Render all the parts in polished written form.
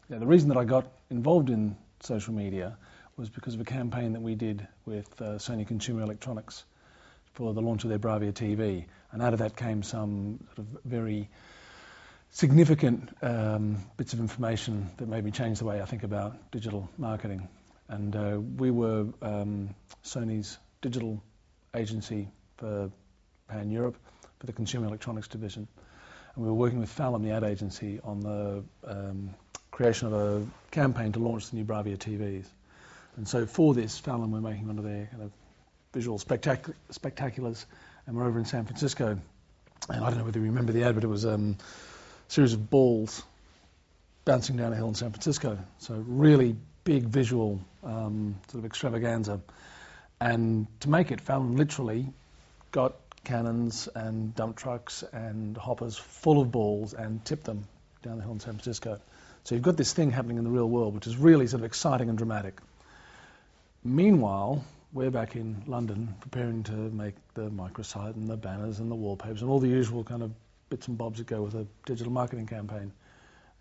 The reason that I got involved in social media was because of a campaign that we did with Sony Consumer Electronics for the launch of their Bravia TV, and out of that came some sort of very significant bits of information that made me change the way I think about digital marketing. And we were Sony's digital agency for Pan-Europe, for the Consumer Electronics division. And we were working with Fallon, the ad agency, on the creation of a campaign to launch the new Bravia TVs. And so for this, Fallon were making one of their kind of visual spectaculars, and we're over in San Francisco. And I don't know whether you remember the ad, but it was a series of balls bouncing down a hill in San Francisco. So really big visual sort of extravaganza. And to make it, Fallon literally got cannons and dump trucks and hoppers full of balls and tipped them down the hill in San Francisco. So you've got this thing happening in the real world, which is really sort of exciting and dramatic. Meanwhile, we're back in London preparing to make the microsite and the banners and the wallpapers and all the usual kind of bits and bobs that go with a digital marketing campaign.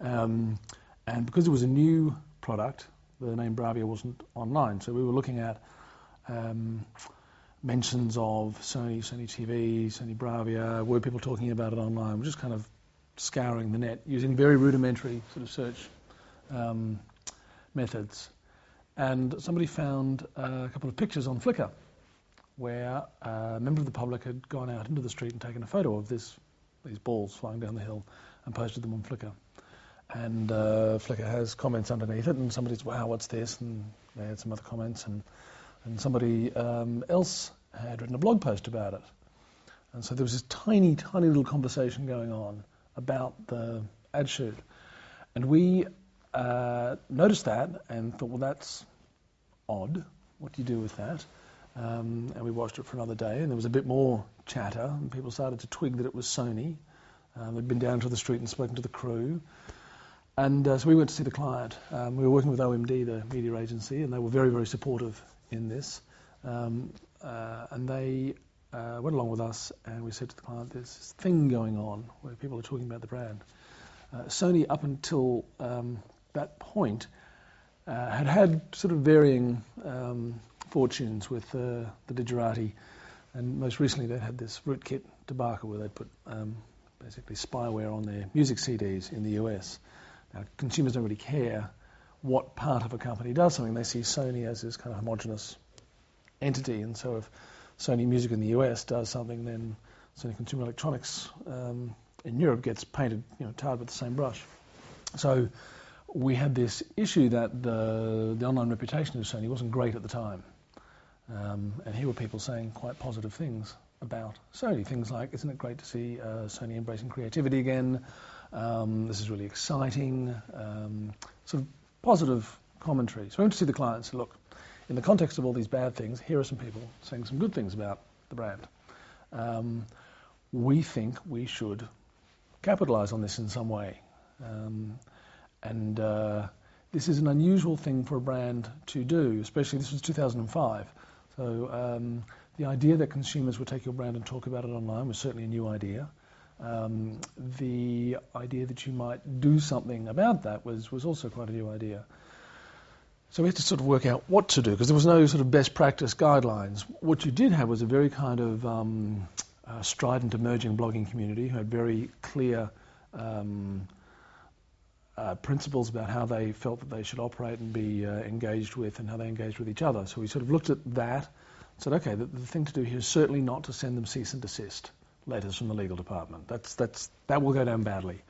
And because it was a new product, the name Bravia wasn't online. So we were looking at mentions of Sony TV, Sony Bravia, were people talking about it online. We're just kind of scouring the net using very rudimentary sort of search methods. And somebody found a couple of pictures on Flickr where a member of the public had gone out into the street and taken a photo of these balls flying down the hill and posted them on Flickr. And Flickr has comments underneath it, and somebody's, wow, what's this? And they had some other comments, and somebody else had written a blog post about it. And so there was this tiny, tiny little conversation going on about the ad shoot. And we noticed that and thought, well, that's odd. What do you do with that? And we watched it for another day, and there was a bit more chatter, and people started to twig that it was Sony. They'd been down to the street and spoken to the crew. And so we went to see the client. We were working with OMD, the media agency, and they were very, very supportive in this. And they went along with us, and we said to the client, there's this thing going on where people are talking about the brand. Sony, up until that point, had sort of varying fortunes with the Digerati, and most recently they had this rootkit debacle where they'd put basically spyware on their music CDs in the US. Now, consumers don't really care what part of a company does something. They see Sony as this kind of homogenous entity, and so if Sony Music in the US does something, then Sony Consumer Electronics in Europe gets painted, tarred with the same brush. So we had this issue that the online reputation of Sony wasn't great at the time. And here were people saying quite positive things about Sony. Things like, isn't it great to see Sony embracing creativity again? This is really exciting. Sort of positive commentary. So we went to see the client and said, look, in the context of all these bad things, here are some people saying some good things about the brand. We think we should capitalize on this in some way. And this is an unusual thing for a brand to do, especially this was 2005. So the idea that consumers would take your brand and talk about it online was certainly a new idea. The idea that you might do something about that was also quite a new idea. So we had to sort of work out what to do, because there was no sort of best practice guidelines. What you did have was a very kind of strident emerging blogging community who had very clear principles about how they felt that they should operate and be engaged with, and how they engaged with each other. So we sort of looked at that and said, okay, the thing to do here is certainly not to send them cease and desist letters from the legal department. That will go down badly.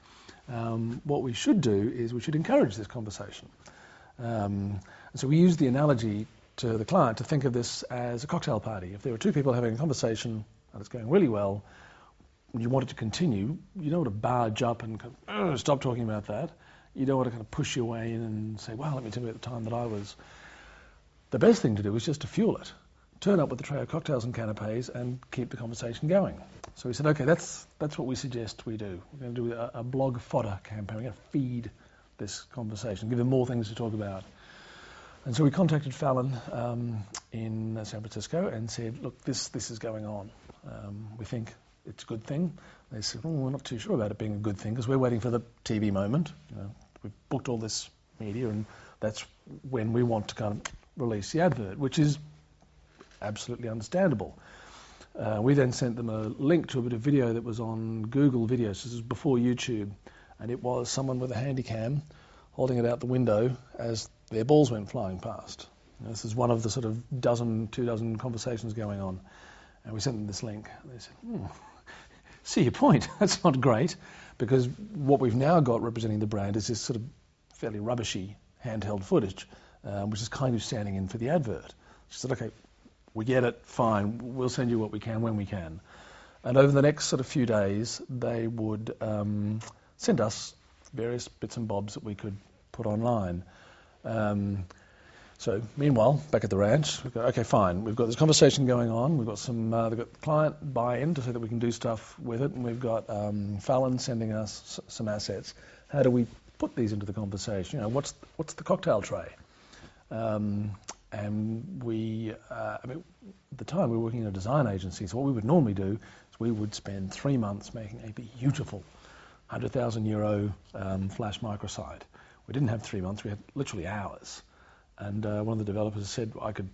What we should do is we should encourage this conversation. And so we used the analogy to the client to think of this as a cocktail party. If there were two people having a conversation and it's going really well, and you want it to continue, you don't want to barge up and go, stop talking about that. You don't want to kind of push your way in and say, well, let me tell you at the time that I was. The best thing to do is just to fuel it. Turn up with a tray of cocktails and canapes and keep the conversation going. So we said, okay, that's what we suggest we do. We're going to do a blog fodder campaign. We're going to feed this conversation, give them more things to talk about. And so we contacted Fallon in San Francisco and said, look, this is going on. We think it's a good thing. They said, we're not too sure about it being a good thing because we're waiting for the TV moment. We've booked all this media, and that's when we want to kind of release the advert, which is absolutely understandable. We then sent them a link to a bit of video that was on Google Videos. This was before YouTube, and it was someone with a handy cam holding it out the window as their balls went flying past. This is one of the sort of 2 dozen conversations going on, and we sent them this link. And they said, see your point, that's not great, because what we've now got representing the brand is this sort of fairly rubbishy handheld footage, which is kind of standing in for the advert. She said, okay, we get it, fine, we'll send you what we can when we can. And over the next sort of few days, they would send us various bits and bobs that we could put online. So meanwhile, back at the ranch, we go, okay, fine, we've got this conversation going on, we've got some, they've got client buy-in to say that we can do stuff with it, and we've got Fallon sending us some assets. How do we put these into the conversation? You know, what's the cocktail tray? And we, I mean, at the time we were working in a design agency, so what we would normally do is we would spend 3 months making a beautiful €100,000 flash microsite. We didn't have 3 months, we had literally hours. And one of the developers said, I could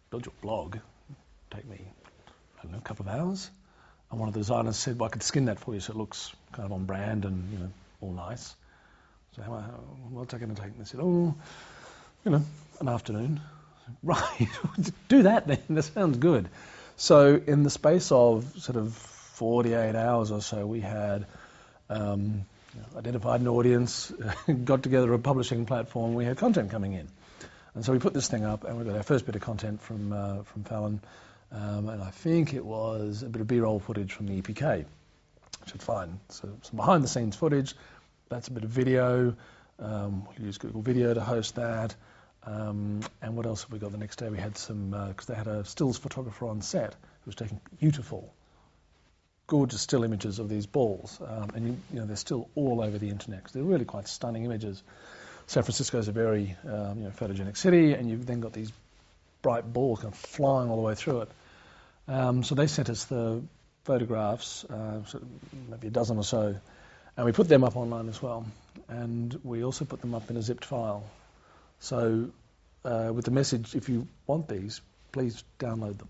build your blog, take me, I don't know, a couple of hours. And one of the designers said, well, I could skin that for you so it looks kind of on brand and, you know, all nice. So what's that going to take? And they said, oh, you know, an afternoon. Right, do that then, that sounds good. So in the space of sort of 48 hours or so, we had identified an audience, got together a publishing platform, we had content coming in. And so we put this thing up, and we got our first bit of content from Fallon, and I think it was a bit of B-roll footage from the EPK, which is fine. So some behind-the-scenes footage, that's a bit of video. We'll use Google Video to host that. And what else have we got the next day? We had some, because they had a stills photographer on set who was taking beautiful, gorgeous still images of these balls. And you know, they're still all over the internet because they're really quite stunning images. San Francisco is a very photogenic city, and you've then got these bright balls kind of flying all the way through it. So they sent us the photographs, maybe a dozen or so, and we put them up online as well. And we also put them up in a zipped file. So with the message, if you want these, please download them.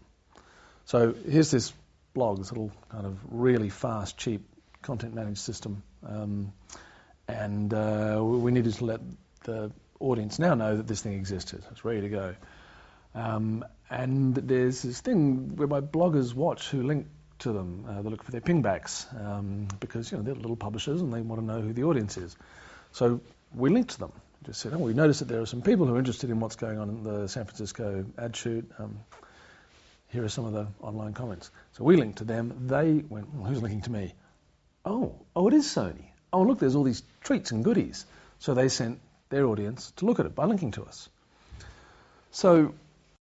So here's this blog, this little kind of really fast, cheap content managed system. And we needed to let the audience now know that this thing existed. It's ready to go. And there's this thing where my bloggers watch who link to them. They look for their pingbacks because, you know, they're little publishers and they want to know who the audience is. So we linked to them. Just said, oh, we noticed that there are some people who are interested in what's going on in the San Francisco ad shoot. Here are some of the online comments. So we linked to them. They went, well, who's linking to me? Oh, it is Sony. Oh, look, there's all these treats and goodies. So they sent their audience to look at it by linking to us. So